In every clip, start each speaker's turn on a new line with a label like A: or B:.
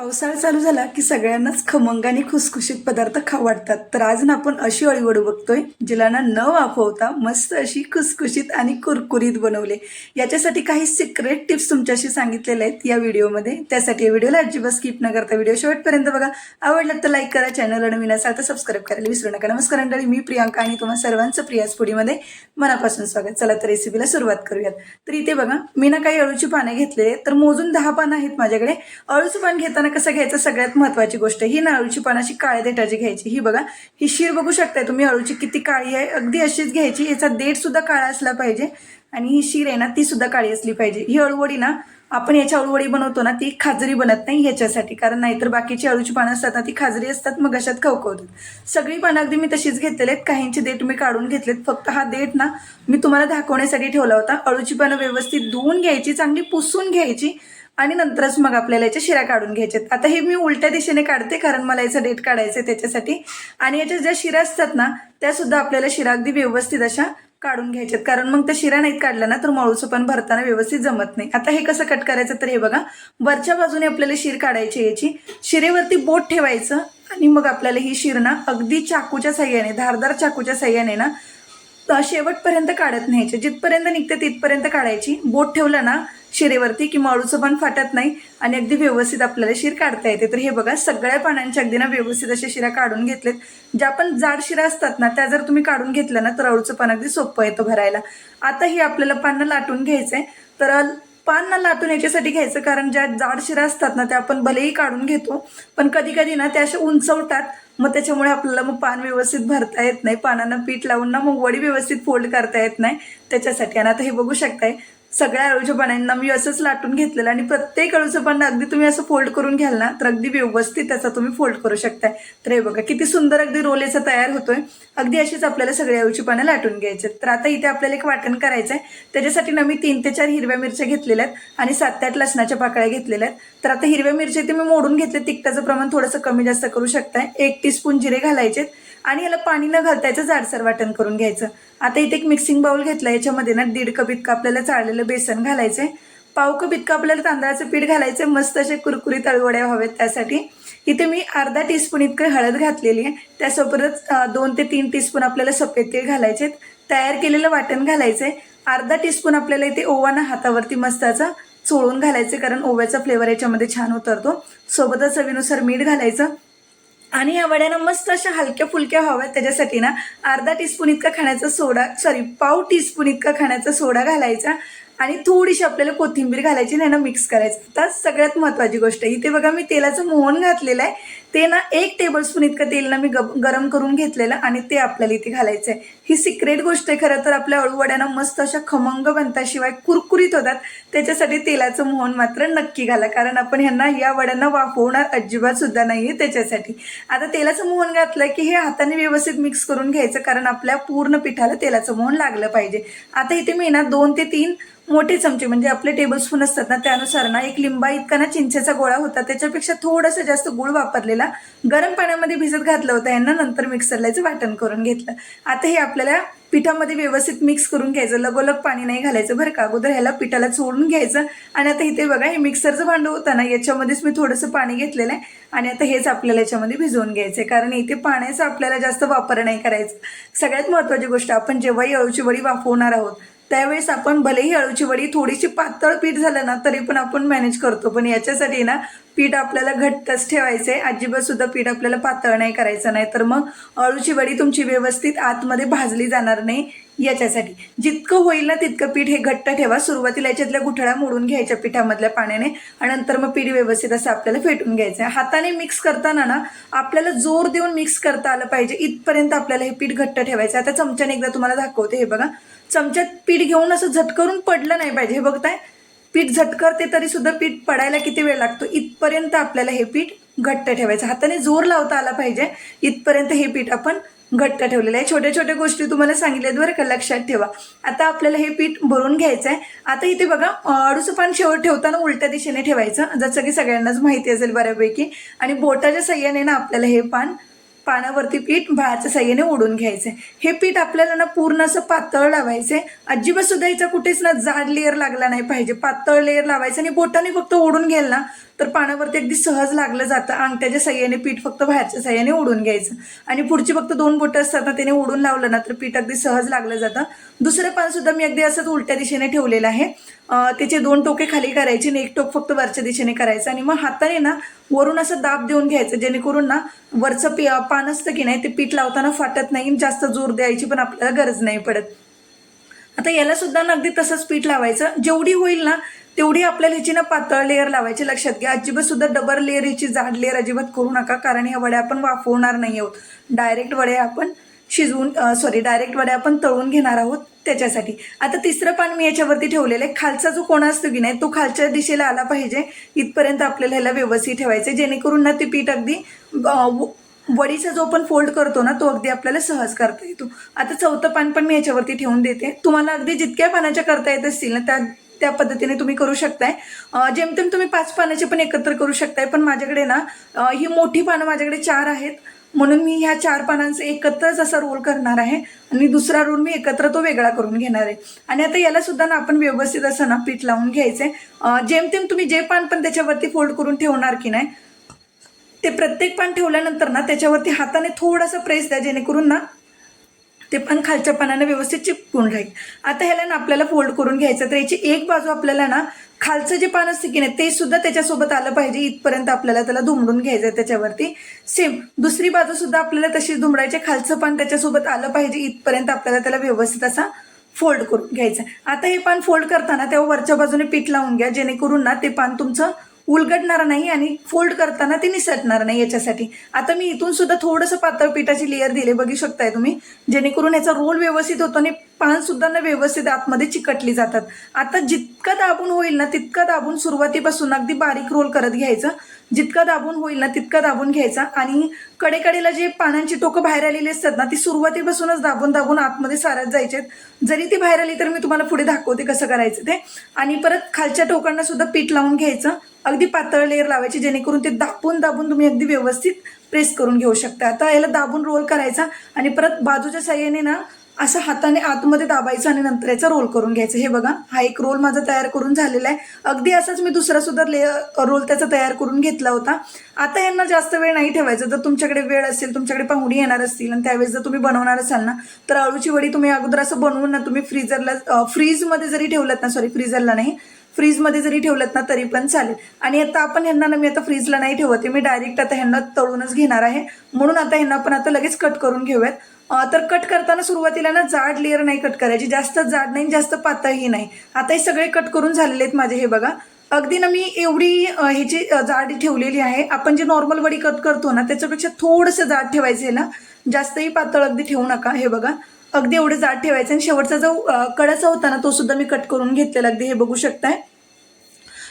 A: पावसाळा चालू झाला की सगळ्यांनाच खमंग आणि खुसखुशीत पदार्थ खाऊ वाटतात. तर आज ना आपण अशी अळीवडू बघतोय जिला ना न वाफवता मस्त अशी खुसखुशीत आणि कुरकुरीत बनवले. याच्यासाठी काही सिक्रेट टिप्स तुमच्याशी सांगितलेल्या आहेत या व्हिडिओमध्ये. त्यासाठी या व्हिडिओला अजिबात स्किप न करता व्हिडिओ शेवटपर्यंत बघा. आवडलं तर लाईक करा, चॅनल नवीन असाल तर सबस्क्राईब करायला विसरू नका. नमस्कार मंडळी, मी प्रियांका आणि तुम्हा सर्वांचं प्रियाज फूडीमध्ये मनापासून स्वागत. चला तर रेसिपीला सुरुवात करूयात. तर इथे बघा मी ना काही अळूची पाने घेतले, तर मोजून 10 पानं आहेत माझ्याकडे. अळूचं पान घेताना कसं घ्यायचं, सगळ्यात महत्वाची गोष्ट ही ना अळूची पान अशी काळ्या देठाची घ्यायची. ही बघा, ही शीर बघू शकताय तुम्ही अळूची किती काळी आहे, अगदी अशीच घ्यायची. याचा देठ सुद्धा काळा असला पाहिजे आणि ही शीर आहे ना ती सुद्धा काळी असली पाहिजे. ही अळूवडी ना आपण याच्या अळूवडी बनवतो ना ती खाजरी बनत नाही ह्याच्यासाठी, कारण नाहीतर बाकीची अळूची पानं असतात ना ती खाजरी असतात, मग अशात खवखवतात. सगळी पानं अगदी मी तशीच घेतलेली आहेत. काहींचे देठ मी काढून घेतलेत. फक्त हा देठ ना मी तुम्हाला दाखवण्यासाठी ठेवला होता. अळूची पानं व्यवस्थित धुवून घ्यायची, चांगली पुसून घ्यायची आणि नंतरच मग आपल्याला याच्या शिरा काढून घ्यायच्यात. आता हे मी उलट्या दिशेने काढते कारण मला याचा डेट काढायचं त्याच्यासाठी. आणि याच्या ज्या शिरा असतात ना त्या सुद्धा आपल्याला शिरा अगदी व्यवस्थित अशा काढून घ्यायच्यात, कारण मग त्या शिरा नाहीत काढल्या ना तर मळूचं पण भरताना व्यवस्थित जमत नाही. आता हे कसं कट करायचं, तर हे बघा, वरच्या बाजूने आपल्याला शीर काढायची. याची शिरेवरती बोट ठेवायचं आणि मग आपल्याला ही शीर ना अगदी चाकूच्या साह्याने, धारदार चाकूच्या साह्याने ना शेवटपर्यंत काढत न्यायचे. जिथपर्यंत निघते तिथपर्यंत काढायची. बोट ठेवलं ना शिरेवरती की अळूचं पण फाटत नाही आणि अगदी व्यवस्थित आपल्याला शीर काढता येते. तर हे बघा, सगळ्या पानांच्या अगदी ना व्यवस्थित अशा शिरा काढून घेतलेत. ज्या पण जाड शिरा असतात ना त्या जर तुम्ही काढून घेतल्या ना तर अळूचं पान अगदी सोपं येतं भरायला. आता ही आपल्याला पानं लाटून घ्यायचंय. तर पान ना लाटून याच्यासाठी घ्यायचं, कारण ज्या जाड शिरा असतात ना त्या आपण भलेही काढून घेतो, पण कधी कधी ना त्या अशा उंचवतात, मग त्याच्यामुळे आपल्याला मग पान व्यवस्थित भरता येत नाही. पानांना पीठ लावून ना मग वडी व्यवस्थित फोल्ड करता येत नाही त्याच्यासाठी. आणि आता हे बघू शकताय सगळ्या अळूच्या पानांना मी असंच लाटून घेतलेलं आणि प्रत्येक अळूचं पान अगदी तुम्ही असं फोल्ड करून घ्याल ना तर अगदी व्यवस्थित त्याचा तुम्ही फोल्ड करू शकताय. तर हे बघा किती सुंदर अगदी रोल याचा तयार होतोय. अगदी अशीच आपल्याला सगळी अळूची पानं लाटून घ्यायचे. तर आता इथे आपल्याला एक वाटण करायचं आहे. त्याच्यासाठी ना मी 3 ते 4 हिरव्या मिरच्या घेतलेल्या आहेत आणि 7 ते 8 लसणाच्या पाकळ्या घेतलेल्या आहेत. तर आता हिरव्या मिरच्या ते मी मोडून घेतले. तिखटाचं प्रमाण थोडंसं कमी जास्त करू शकताय. 1 टीस्पून जिरे घालायचे आणि याला पाणी न घालता याचं जाडसर वाटण करून घ्यायचं. आता इथे एक मिक्सिंग बाउल घेतला. याच्यामध्ये ना 1.5 कप इतकं आपल्याला चाळलेलं बेसन घालायचंय. 1/2 कप इतकं आपल्याला तांदळाचं पीठ घालायचंय. मस्त असे कुरकुरीत अळूवड्या व्हावेत त्यासाठी. इथे मी अर्धा टीस्पून इतकं हळद घातलेली आहे. त्यासोबतच 2 ते 3 टीस्पून आपल्याला सफेद तेल घालायचे. तयार केलेलं वाटण घालायचंय. अर्धा टीस्पून आपल्याला इथे ओवा ना हातावरती मस्त असा चोळून घालायचे, कारण ओव्याचा फ्लेवर याच्यामध्ये छान उतरतो. सोबतच चवीनुसार मीठ घालायचं आणि या वड्याना मस्त अशा हलक्या फुलक्या व्हाव्यात त्याच्यासाठी ना अर्धा टीस्पून इतका खाण्याचा सोडा, 1/2 टीस्पून इतका खाण्याचा सोडा घालायचा आणि थोडीशी आपल्याला कोथिंबीर घालायची आणि मिक्स करायचं. आता सगळ्यात महत्त्वाची गोष्ट इथे बघा, मी तेलाचं मोहन घातलेलं आहे. ते ना 1 टेबलस्पून इतकं तेल ना मी गरम करून घेतलेलं आणि ते आपल्याला इथे घालायचं आहे. ही सिक्रेट गोष्ट आहे खरं तर. आपल्या अळूवड्यांना मस्त अशा खमंग बनतात, शिवाय कुरकुरीत होतात. त्याच्यासाठी तेलाचं मोहन मात्र नक्की घाला, कारण आपण ह्यांना या वड्यांना वाफवणार अजिबात सुद्धा नाहीये त्याच्यासाठी. आता तेलाचं मोहन घातलं की हे हाताने व्यवस्थित मिक्स करून घ्यायचं, कारण आपल्या पूर्ण पिठाला तेलाचं मोहन लागलं पाहिजे. आता इथे मी ना 2 ते 3 मोठे चमचे, म्हणजे आपले टेबलस्पून असतात ना त्यानुसार ना, 1 लिंबा इतका ना चिंचेचा गोळा होता, त्याच्यापेक्षा थोडंसं जास्त गुळ वापरलेला, गरम पाण्यामध्ये भिजत घातलं होतं यांना, नंतर मिक्सरला याचं वाटण करून घेतलं. आता हे आपल्याला पिठामध्ये व्यवस्थित मिक्स करून घ्यायचं. लगोलग पाणी नाही घालायचं बरं का, अगोदर ह्याला पिठाला चोळून घ्यायचं. आणि आता इथे बघा, हे मिक्सरचं भांडं होतं ना याच्यामध्येच मी थोडंसं पाणी घेतलेलं आहे आणि आता हेच आपल्याला याच्यामध्ये भिजवून घ्यायचं, कारण इथे पाण्याचा आपल्याला जास्त वापर नाही करायचा. सगळ्यात महत्त्वाची गोष्ट, आपण जेव्हाही अळूची वडी वाफवणार आहोत त्यावेळेस आपण भलेही अळूची वडी थोडीशी पातळ पीठ झालं ना तरी पण आपण मॅनेज करतो, पण याच्यासाठी ना पीठ आपल्याला घट्टच ठेवायचंय. अजिबात सुद्धा पीठ आपल्याला पातळ नाही करायचं, नाही तर मग अळूची वडी तुमची व्यवस्थित आतमध्ये भाजली जाणार नाही. याच्यासाठी जितकं होईल ना तितकं पीठ हे घट्ट ठेवा. सुरुवातीला याच्यातल्या गुठळ्या मोडून घ्यायच्या पिठामधल्या पाण्याने आणि नंतर मग पीठ व्यवस्थित असं आपल्याला फेटून घ्यायचं. हाताने मिक्स करताना ना आपल्याला जोर देऊन मिक्स करता आलं पाहिजे, इथपर्यंत आपल्याला हे पीठ घट्ट ठेवायचं. आता चमच्याने एकदा तुम्हाला दाखवते. हे बघा, चमच्यात पीठ घेऊन असं झटकरून पडलं नाही पाहिजे. हे बघताय, पीठ झटकरते तरी सुद्धा पीठ पडायला किती वेळ लागतो, इथपर्यंत आपल्याला हे पीठ घट्ट ठेवायचं. हाताने जोर लावता आला पाहिजे, इथपर्यंत हे पीठ आपण घट्ट ठेवलेलं आहे. छोट्या छोट्या गोष्टी तुम्हाला सांगितल्यात बरं का, लक्षात ठेवा. आता आपल्याला हे पीठ भरून घ्यायचं आहे. आता इथे बघा, अळूचं पान शेवट ठेवताना उलट्या दिशेने ठेवायचं, जसं की सगळ्यांनाच माहिती असेल बऱ्यापैकी. आणि बोटाच्या साह्याने ना आपल्याला हे पानावरती पीठ भाळाच्या साह्याने ओढून घ्यायचंय. हे पीठ आपल्याला ना पूर्ण असं पातळ लावायचंय. अजिबात सुद्धा याचा कुठेच ना जाड लेअर लागला नाही पाहिजे, पातळ लेअर लावायचं आणि बोटाने फक्त ओढून घ्याल ना तर पानावरती अगदी सहज लागलं जातं. अंगठ्याच्या साह्याने पीठ फक्त बाहेरच्या साह्याने ओढून घ्यायचं आणि पुढची फक्त 2 बोटं असतात ना, त्याने ओढून लावलं ना तर पीठ अगदी सहज लागलं जातं. दुसरं पान सुद्धा मी अगदी असंच उलट्या दिशेने ठेवलेलं आहे. त्याचे 2 टोके खाली करायचे आणि 1 टोक फक्त वरच्या दिशेने करायचं आणि मग हाताने ना वरून असं दाब देऊन घ्यायचं, जेणेकरून ना वरचं पान असतं की नाही ते पीठ लावताना फाटत नाही. जास्त जोर द्यायची पण आपल्याला गरज नाही पडत. आता याला सुद्धा ना अगदी तसंच पीठ लावायचं. जेवढी होईल ना तेवढी आपल्याला ह्याची ना पातळ लेअर लावायची. लक्षात घ्या, अजिबात सुद्धा डबल लेअर ह्याची जाड लेअर अजिबात करू नका, कारण ह्या वड्या आपण वाफवणार नाही आहोत. डायरेक्ट वड्या आपण डायरेक्ट वड्या आपण तळून घेणार आहोत त्याच्यासाठी. आता तिसरं पान मी याच्यावरती ठेवलेलं आहे. खालचा जो कोणा असतो की नाही तो खालच्या दिशेला आला पाहिजे इथपर्यंत आपल्याला ह्याला व्यवस्थित ठेवायचं, जेणेकरून ना ते पीठ अगदी वडीचा जो आपण फोल्ड करतो ना तो अगदी आपल्याला सहज करता येतो. आता चौथं पान पण मी याच्यावरती ठेवून देते. तुम्हाला अगदी जितक्या पानाच्या करता येत असतील ना त्या पद्धतीने तुम्ही करू शकताय. जेमतेम तुम्ही 5 पानाचे पण एकत्र करू शकताय, पण माझ्याकडे ना ही मोठी पानं माझ्याकडे 4 आहेत, म्हणून मी ह्या 4 पानांचा एकत्रच असा रोल करणार आहे आणि दुसरा रोल मी एकत्र तो वेगळा करून घेणार आहे. आणि आता याला सुद्धा ना आपण व्यवस्थित असं ना पीठ लावून घ्यायचंय. जेमतेम तुम्ही जे पान पण त्याच्यावरती फोल्ड करून ठेवणार की नाही ते प्रत्येक पान ठेवल्यानंतर ना त्याच्यावरती हाताने थोडासा प्रेस द्या, जेणेकरून ना ते पण खालच्या पानाने व्यवस्थित चिपकून राहील. आता ह्याला ना आपल्याला फोल्ड करून घ्यायचं, तर याची एक बाजू आपल्याला ना खालचं जे पान असते की नाही ते सुद्धा त्याच्यासोबत आलं पाहिजे इथपर्यंत आपल्याला त्याला दुमडून घ्यायचं त्याच्यावरती. सेम दुसरी बाजू सुद्धा आपल्याला तशीच दुमडायची, खालचं पान त्याच्यासोबत आलं पाहिजे इथपर्यंत आपल्याला त्याला व्यवस्थित असा फोल्ड करून घ्यायचं. आता हे पान फोल्ड करताना तेव्हा वरच्या बाजूने पीठ लावून घ्या, जेणेकरून ना ते पान तुमचं उलगडणार नाही आणि फोल्ड करताना ते निसटणार नाही याच्यासाठी. आता मी इथून सुद्धा थोडंसं पातळ पिठाची लेअर दिले, बघू शकताय तुम्ही, जेणेकरून याचा रोल व्यवस्थित होतो आणि पान सुद्धा ना व्यवस्थित आतमध्ये चिकटली जातात. आता जितका दाबून होईल ना तितका दाबून सुरुवातीपासून अगदी बारीक रोल करत घ्यायचं. जितका दाबून होईल ना तितका दाबून घ्यायचा आणि कडेकडेला जे पानांची टोकं बाहेर आलेली असतात ना ती सुरुवातीपासूनच दाबून दाबून आतमध्ये सारत जायचे. जरी ती बाहेर आली तर मी तुम्हाला पुढे दाखवते कसं करायचं ते. आणि परत खालच्या टोकांना सुद्धा पीठ लावून घ्यायचं, अगदी पातळ लेअर लावायची, जेणेकरून ते दाबून दाबून तुम्ही अगदी व्यवस्थित प्रेस करून घेऊ शकता. आता याला दाबून रोल करायचा आणि परत बाजूच्या साह्याने ना असं हाताने आतमध्ये दाबायचं आणि नंतर याचा रोल करून घ्यायचं. हे बघा, हा एक रोल माझा तयार करून झालेला आहे. अगदी असाच मी दुसरा सुद्धा रोल त्याचा तयार करून घेतला होता. आता यांना जास्त वेळ नाही ठेवायचं. जर तुमच्याकडे वेळ असेल, तुमच्याकडे पाहुणे येणार असतील आणि त्यावेळेस जर तुम्ही बनवणार असाल ना तर अळूची वडी तुम्ही अगोदर असं बनवून ना तुम्ही फ्रीजमध्ये जरी ठेवलात ना, फ्रीजरला नाही, फ्रीजमध्ये जरी ठेवलत ना तरी पण चालेल. आणि आता आपण ह्यांना ना मी आता फ्रीजला नाही ठेवते, मी डायरेक्ट आता ह्यांना तळूनच घेणार आहे, म्हणून आता ह्यांना पण आता लगेच कट करून घेऊयात. तर कट करताना सुरुवातीला ना जाड लेअर नाही कट करायची, जास्त जाड नाही जास्त पातळही नाही. आता हे सगळे कट करून झालेले आहेत माझे. हे बघा, अगदी ना मी एवढी ह्याची जाड ठेवलेली आहे. आपण जे नॉर्मल वडी कट करतो ना त्याच्यापेक्षा थोडंसं जाड ठेवायचं आहे ना, जास्तही पातळ अगदी ठेवू नका. हे बघा, अगदी एवढे जाड ठेवायचं. आणि शेवटचा जो कडाचा होता ना तो सुद्धा मी कट करून घेतलेला, अगदी हे बघू शकताय.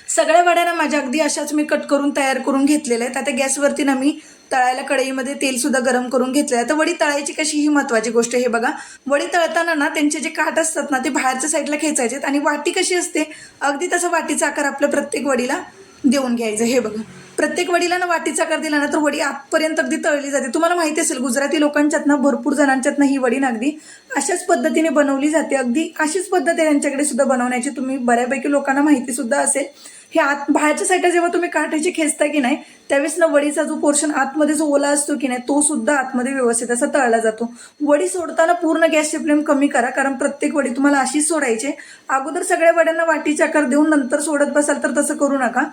A: सगळ्या वड्या ना माझ्या अगदी अशाच मी कट करून तयार करून घेतलेल्या आहेत. आता गॅसवरती ना मी तळायला कढईमध्ये तेल सुद्धा गरम करून घेतलं आहे. आता वडी तळायची कशी ही महत्वाची गोष्ट. हे बघा, वडी तळताना ना त्यांचे जे काठ असतात ना ते बाहेरच्या साईडला खेचायचे आणि वाटी कशी असते अगदी तसं वाटीचा आकार आपल्या प्रत्येक वडीला देऊन घ्यायचं. हे बघा, प्रत्येक वडीला ना वाटीचा आकार दिला ना तर वडी आतपर्यंत अगदी तळली जाते. तुम्हाला माहिती असेल गुजराती लोकांच्यात ना भरपूर जणांच्यात ना ही वडी ना अगदी अशाच पद्धतीने बनवली जाते. अगदी अशीच पद्धत आहे त्यांच्याकडे सुद्धा बनवण्याची, तुम्ही बऱ्यापैकी लोकांना माहिती सुद्धा असेल. हे बाहेरच्या साईडला जेव्हा तुम्ही काठाची खेचता की नाही त्यावेळेस ना वडीचा जो पोर्शन आतमध्ये जो ओला असतो की नाही तो सुद्धा आतमध्ये व्यवस्थित असा तळला जातो. वडी सोडताना पूर्ण गॅसची फ्लेम कमी करा, कारण प्रत्येक वडी तुम्हाला अशीच सोडायची. अगोदर सगळ्या वड्यांना वाटीचा आकार देऊन नंतर सोडत बसाल तर तसं करू नका.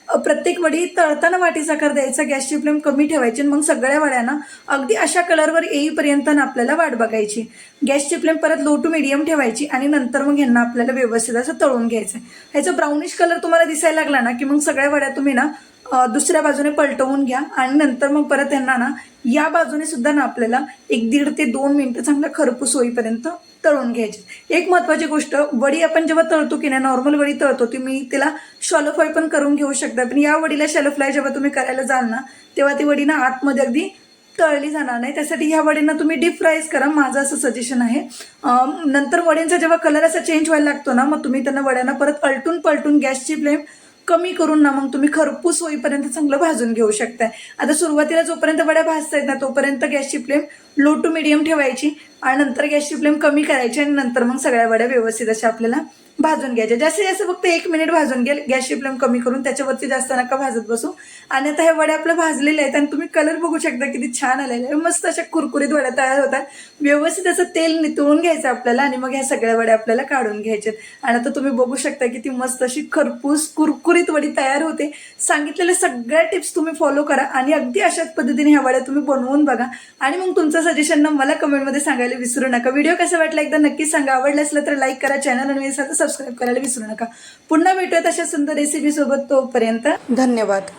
A: प्रत्येक वडी तळताना वाटीचा आकार द्यायचा, गॅसची फ्लेम कमी ठेवायची. मग सगळ्या वड्यांना अगदी अशा कलरवर येईपर्यंत आपल्याला वाट बघायची. गॅसची फ्लेम परत लो टू मिडियम ठेवायची आणि नंतर मग ह्यांना आपल्याला व्यवस्थित असं तळून घ्यायचं. ह्याचा ब्राउनिश कलर तुम्हाला दिसायला लागला ना की मग सगळ्या वड्या तुम्ही ना दुसऱ्या बाजूने पलटवून घ्या आणि नंतर मग परत यांना ना या बाजूने सुद्धा ना आपल्याला 1.5 ते 2 मिनिटं चांगला खरपूस होईपर्यंत तळून घ्यायची. एक महत्वाची गोष्ट, वडी आपण जेव्हा तळतो की नाही, नॉर्मल वडी तळतो तुम्ही तिला शॅलो फ्राय पण करून घेऊ शकता, पण या वडीला शॅलो फ्राय जेव्हा तुम्ही करायला जाल ना तेव्हा ती वडी ना आतमध्ये अगदी तळली जाणार नाही. त्यासाठी ह्या वडींना तुम्ही डीप फ्रायच करा, माझं असं सजेशन आहे. नंतर वड्यांचा जेव्हा कलर असा चेंज व्हायला लागतो ना मग तुम्ही त्यांना वड्यांना परत अलटून पलटून गॅसची फ्लेम कमी करून ना मग तुम्ही खरपूस होईपर्यंत चांगलं भाजून घेऊ शकताय. आता सुरुवातीला जोपर्यंत वड्या भाजतायत ना तोपर्यंत गॅसची फ्लेम लो टू मिडियम ठेवायची आणि नंतर गॅसची फ्लेम कमी करायची आणि नंतर मग सगळ्या वड्या व्यवस्थित अशा आपल्याला भाजून घ्यायचे. जास्तीत जास्त फक्त 1 मिनिट भाजून घ्या. गॅसची फ्लेम कमी करून, त्याच्यावरती जास्त नका भाजत बसू. आणि आता हे वड्या आपल्या भाजलेले आहेत आणि तुम्ही कलर बघू शकता किती छान आलेले आहे. मस्त अशा कुरकुरीत वड्या तयार होतात. व्यवस्थित असं तेल नितळून घ्यायचं आपल्याला आणि मग ह्या सगळ्या वड्या आपल्याला काढून घ्यायच्यात. आणि आता तुम्ही बघू शकता किती मस्त अशी खरपूस कुरकुरीत वडी तयार होते. सांगितलेल्या सगळ्या टिप्स तुम्ही फॉलो करा आणि अगदी अशाच पद्धतीने ह्या वड्या तुम्ही बनवून बघा आणि मग तुमचं सजेशन मला कमेंटमध्ये सांगायला विसरू नका. व्हिडिओ कसा वाटला एकदा नक्की सांगा. आवडला असलं तर लाईक करा, चॅनल आणि सबस्क्राईब करायला विसरू नका. पुन्हा भेटूयात अशा सुंदर रेसिपी सोबत. तोपर्यंत धन्यवाद.